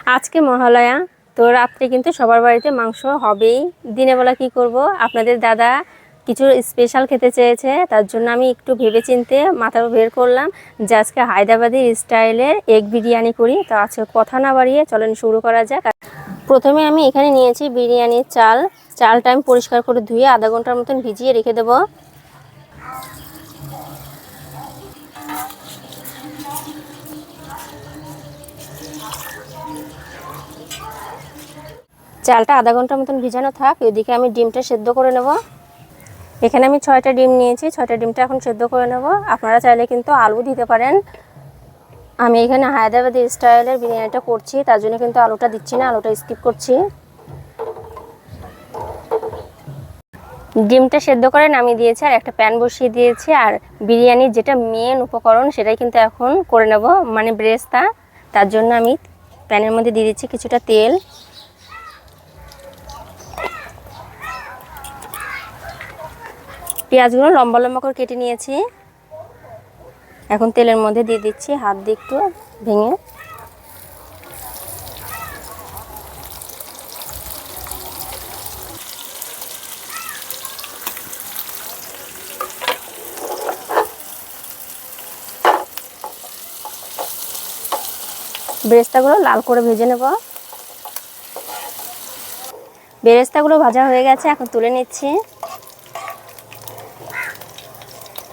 আজকে মহালয়া, তো রাত্রে কিন্তু সবার বাড়িতে মাংস হবেই। দিনের বেলা কি করব, আপনাদের দাদা কিছু স্পেশাল খেতে চেয়েছে, তার জন্য আমি একটু ভেবেচিন্তে মাথা বের করলাম যে আজকে হায়দ্রাবাদি স্টাইলের এগ বিরিয়ানি করি। তো আজকে কথা না বাড়িয়ে চলেন শুরু করা যাক। প্রথমে আমি এখানে নিয়েছি বিরিয়ানির চাল। চালটা আমি পরিষ্কার করে ধুয়ে আধা ঘন্টার মতন ভিজিয়ে রেখে দেবো। চালটা আধা ঘন্টার মতন ভিজানো থাক, এদিকে আমি ডিমটা সেদ্ধ করে নেব। এখানে আমি 6টা ডিম নিয়েছি, 6টা ডিমটা এখন সেদ্ধ করে নেব। আপনারা চাইলে কিন্তু আলু দিতে পারেন। আমি এখানে হায়দ্রাবাদি স্টাইলের বিরিয়ানিটা করছি, তার জন্য কিন্তু আলুটা দিচ্ছি না, আলুটা স্কিপ করছি। ডিমটা সেদ্ধ করে নামিয়ে দিয়েছি আর একটা প্যান বসিয়ে দিয়েছি। আর বিরিয়ানির যেটা মেন উপকরণ সেটাই কিন্তু এখন করে নেব, মানে ব্রেস্তা। তার জন্য আমি প্যানের মধ্যে দিয়ে দিচ্ছি কিছুটা তেল। পেঁয়াজগুলো লম্বা লম্বা করে কেটে নিয়েছি, এখন তেলের মধ্যে দিয়ে দিচ্ছি হাত দিয়ে একটু ভেঙে। বেরেস্তাগুলো লাল করে ভেজে নেব। বেরেস্তাগুলো ভাজা হয়ে গেছে, এখন তুলে নিচ্ছি।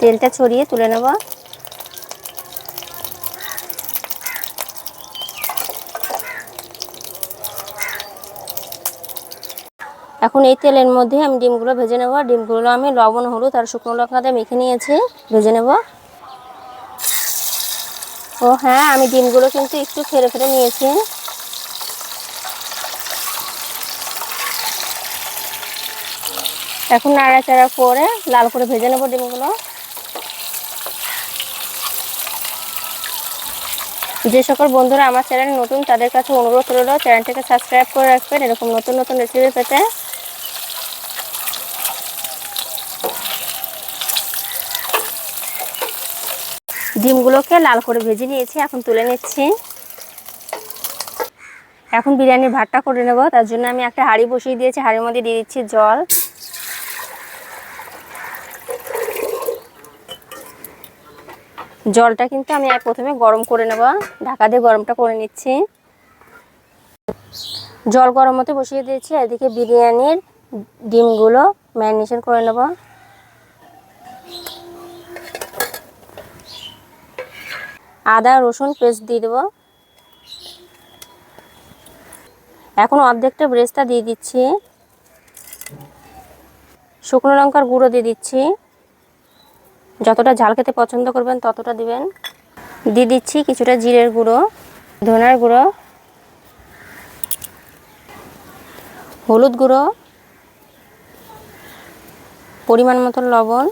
তেলটা ছড়িয়ে তুলে নেব। এখন এই তেলের মধ্যে আমি ডিমগুলো ভেজে নেব। ডিমগুলো আমি লবণ, হলুদ আর শুকনো লঙ্কা দিয়ে মেখে নিয়েছি, ভেজে নেব। ও হ্যাঁ, আমি ডিমগুলো কিন্তু একটু ফেরে ফেরে নিয়েছি। এখন নাড়াচাড়া করে লাল করে ভেজে নেব ডিমগুলো। যে সকল বন্ধুরা আমার চ্যানেল নতুন, তাদের কাছে অনুরোধ রইল চ্যানেলটাকে সাবস্ক্রাইব করে রাখবেন এরকম নতুন নতুন রেসিপি পেতে। ডিমগুলোকে লাল করে ভেজে নিয়েছি, এখন তুলে নিচ্ছি। এখন বিরিয়ানির ভাতটা করে নেব, তার জন্য আমি একটা হাঁড়ি বসিয়ে দিয়েছি, হাঁড়ির মধ্যে দিয়ে দিচ্ছি জল। জলটা কিন্তু আমি প্রথমে গরম করে নেব, ঢাকা দিয়ে গরমটা করে নিচ্ছি। জল গরম হতে বসিয়ে দিয়েছি, এদিকে বিরিয়ানির ডিমগুলো ম্যারিনেশন করে নেব। আদা রসুন পেস্ট দিয়ে দেবো। এখন অর্ধেকটা ব্রেস্তা দিয়ে দিচ্ছি। শুকনো লঙ্কার গুঁড়ো দিয়ে দিচ্ছি, যতটা ঝাল খেতে পছন্দ করবেন ততটা দিবেন। দিয়ে দিচ্ছি কিছুটা জিরের গুঁড়ো, ধনার গুঁড়ো, হলুদ গুঁড়ো, পরিমাণ মতো লবণ।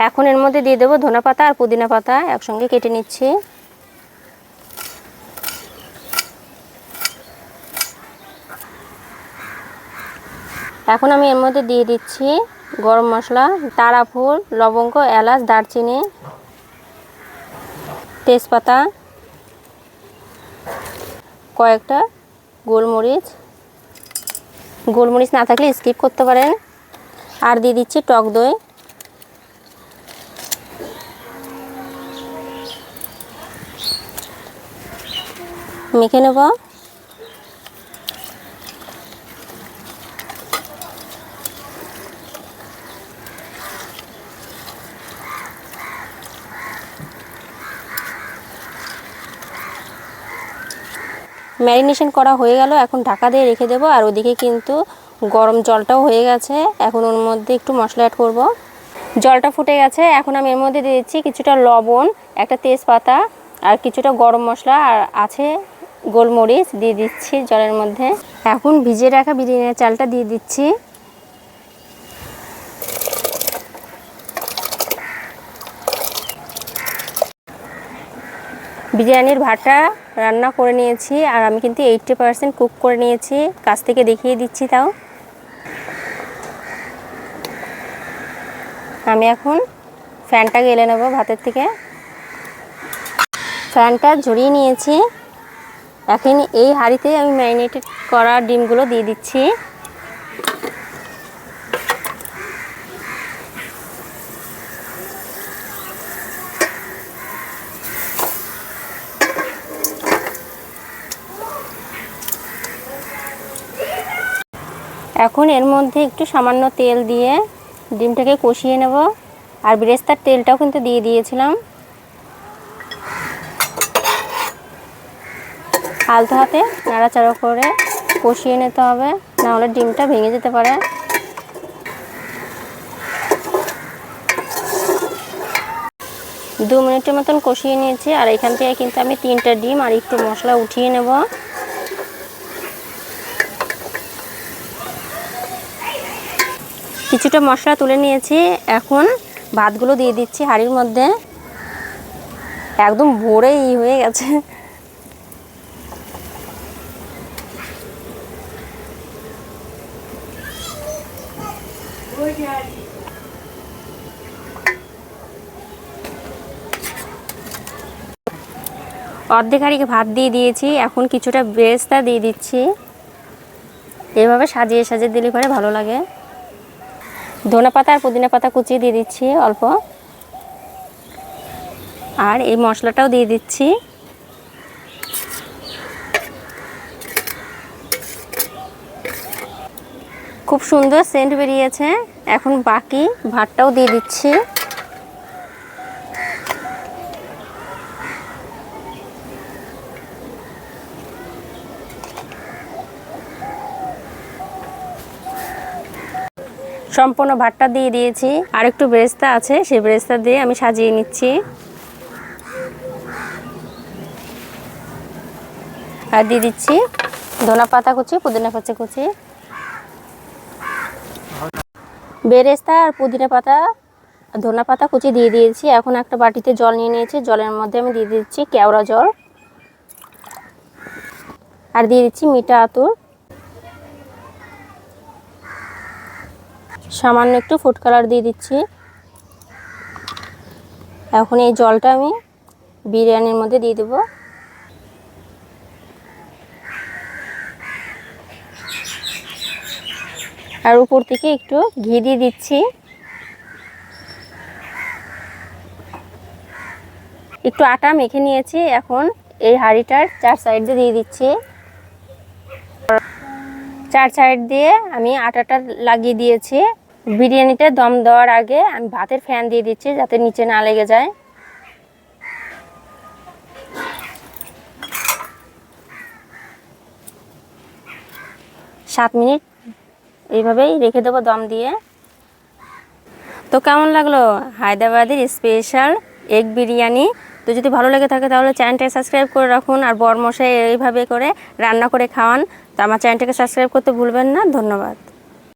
এখন এর মধ্যে দিয়ে দেবো ধনে পাতা আর পুদিনা পাতা একসঙ্গে কেটে নিচ্ছি। এখন আমি এর মধ্যে দিয়ে দিচ্ছি গরম মশলা, তারা ফুল, লবঙ্গ, এলাচ, দারচিনি, তেজপাতা, কয়েকটা গোলমরিচ। গোলমরিচ না থাকলে স্কিপ করতে পারেন। আর দিয়ে দিচ্ছি টক দই। মেখে নেব। ম্যারিনেশন করা হয়ে গেল, এখন ঢাকা দিয়ে রেখে দেবো। আর ওদিকে কিন্তু গরম জলটাও হয়ে গেছে, এখন ওর মধ্যে একটু মশলা অ্যাড করব। জলটা ফুটে গেছে, এখন আমি এর মধ্যে দিয়ে দিচ্ছি কিছুটা লবণ, একটা তেজপাতা আর কিছুটা গরম মশলা, আর আছে গোলমরিচ দিয়ে দিচ্ছি জলের মধ্যে। এখন ভিজিয়ে রাখা বিরিয়ানির চালটা দিয়ে দিচ্ছি। বিরিয়ানির ভাতটা রান্না করে নিয়েছি, আর আমি কিন্তু 80% কুক করে নিয়েছি, কাছ থেকে দেখিয়ে দিচ্ছি। তাও আমি এখন ফ্যানটা গেলে নেব ভাতের থেকে। ফ্যানটা ঝরিয়ে নিয়েছি। এখন এই হাঁড়িতে আমি ম্যারিনেটেড করা ডিমগুলো দিয়ে দিচ্ছি। এখন এর মধ্যে একটু সামান্য তেল দিয়ে ডিমটাকে কষিয়ে নেব। আর বেরেস্তার তেলটাও কিন্তু দিয়ে দিয়েছিলাম। আলতো হাতে নাড়াচাড়া করে কষিয়ে নিতে হবে, নাহলে ডিমটা ভেঙে যেতে পারে। দু মিনিটের মতন কষিয়ে নিয়েছি। আর এখান থেকে কিন্তু আমি 3টা ডিম আর একটু মশলা উঠিয়ে নেব। কিছুটা মশলা তুলে নিয়েছি। এখন ভাতগুলো দিয়ে দিচ্ছি হাঁড়ির মধ্যে। একদম ভরে হয়ে গেছে। অর্ধেক হাঁড়িকে ভাত দিয়ে দিয়েছি। এখন কিছুটা বেরেস্তা দিয়ে দিচ্ছি। এভাবে সাজিয়ে সাজিয়ে দিলে পরে ভালো লাগে। ধনেপাতা আর পুদিনা পাতা কুচিয়ে দিয়ে দিচ্ছি অল্প। আর এই মশলাটাও দিয়ে দিচ্ছি। খুব সুন্দর সেন্ট বেরিয়েছে। এখন বাকি ভাতটাও দিয়ে দিচ্ছি। সম্পূর্ণ ভাতটা দিয়ে দিয়েছি। আর একটু বেরেস্তা আছে, সেই বেরেস্তা দিয়ে আমি সাজিয়ে নিচ্ছি। আর দিয়ে দিচ্ছি ধনেপাতা কুচি, পুদিনা পাতা কুচি। বেরেস্তা আর পুদিনা পাতা, ধনে পাতা কুচি দিয়ে দিয়েছি। এখন একটা বাটিতে জল নিয়ে নিয়েছি। জলের মধ্যে আমি দিয়ে দিচ্ছি কেওড়া জল। আর দিয়ে দিচ্ছি মিঠা আতর, সামান্য একটু ফুড কালার দিয়ে দিচ্ছি। এখন এই জলটা আমি বিরিয়ানির মধ্যে দিয়ে দেব। আর উপর থেকে একটু ঘি দিয়ে দিচ্ছি। একটু আটা মেখে নিয়েছি। এখন এই হাঁড়িটার 4 সাইড দিয়ে দিচ্ছি। 4 সাইড দিয়ে আমি আটাটা লাগিয়ে দিয়েছি। বিরিয়ানিটা দম দেওয়ার আগে আমি ভাতের ফ্যান দিয়ে দিচ্ছি, যাতে নিচে না লেগে যায়। সাত মিনিট এইভাবেই রেখে দেবো দম দিয়ে। তো কেমন লাগলো হায়দ্রাবাদের স্পেশাল এগ বিরিয়ানি? তো যদি ভালো লেগে থাকে তাহলে চ্যানেলটাকে সাবস্ক্রাইব করে রাখুন। আর বরমশাই এইভাবে করে রান্না করে খাওয়ান। তো আমার চ্যানেলটাকে সাবস্ক্রাইব করতে ভুলবেন না। ধন্যবাদ।